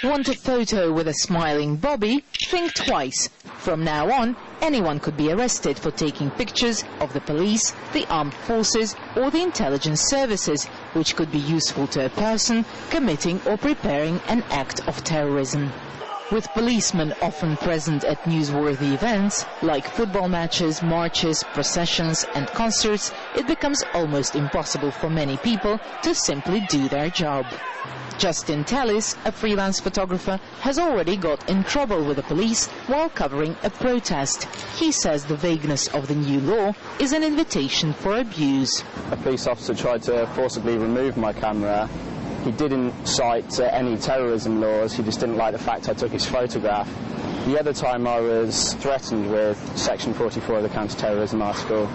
Want a photo with a smiling Bobby? Think twice. From now on, anyone could be arrested for taking pictures of the police, the armed forces or the intelligence services, which could be useful to a person committing or preparing an act of terrorism. With policemen often present at newsworthy events, like football matches, marches, processions and concerts, it becomes almost impossible for many people to simply do their job. Justin Tallis, a freelance photographer, has already got in trouble with the police while covering a protest. He says the vagueness of the new law is an invitation for abuse. A police officer tried to forcibly remove my camera. He didn't cite any terrorism laws, he just didn't like the fact I took his photograph. The other time I was threatened with Section 44 of the Counter-Terrorism Article,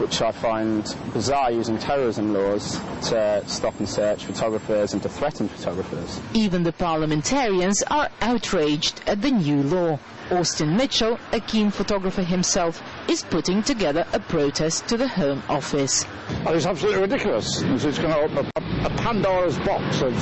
which I find bizarre, using terrorism laws to stop and search photographers and to threaten photographers. Even the parliamentarians are outraged at the new law. Austin Mitchell, a keen photographer himself, is putting together a protest to the Home Office. Well, it's absolutely ridiculous. It's going to open a Pandora's box of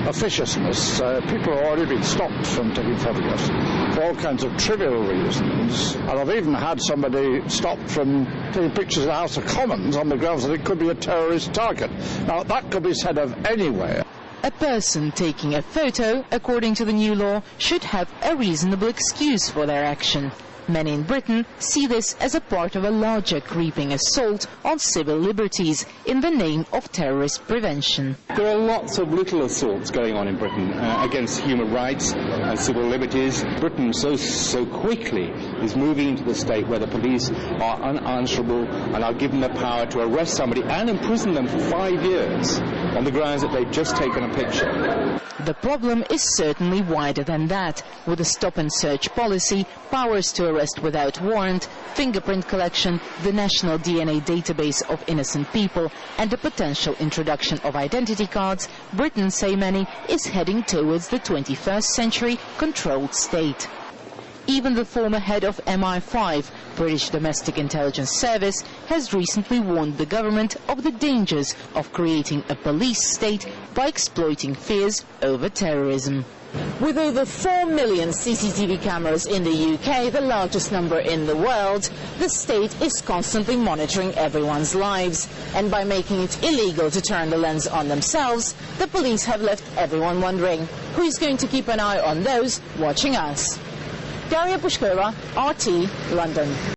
officiousness. People have already been stopped from taking photographs for all kinds of trivial reasons. And I've even had somebody stopped from taking pictures of the House of Commons on the grounds that it could be a terrorist target. Now, that could be said of anywhere. A person taking a photo, according to the new law, should have a reasonable excuse for their action. Many in Britain see this as a part of a larger creeping assault on civil liberties in the name of terrorist prevention. There are lots of little assaults going on in Britain against human rights and civil liberties. Britain so quickly is moving into the state where the police are unanswerable and are given the power to arrest somebody and imprison them for 5 years on the grounds that they've just taken a picture. The problem is certainly wider than that. With a stop-and-search policy, powers to arrest without warrant, fingerprint collection, the national DNA database of innocent people and the potential introduction of identity cards, Britain, say many, is heading towards the 21st century controlled state. Even the former head of MI5, British Domestic Intelligence Service, has recently warned the government of the dangers of creating a police state by exploiting fears over terrorism. With over 4 million CCTV cameras in the UK, the largest number in the world, the state is constantly monitoring everyone's lives. And by making it illegal to turn the lens on themselves, the police have left everyone wondering who's going to keep an eye on those watching us. Daria Pushkova, RT, London.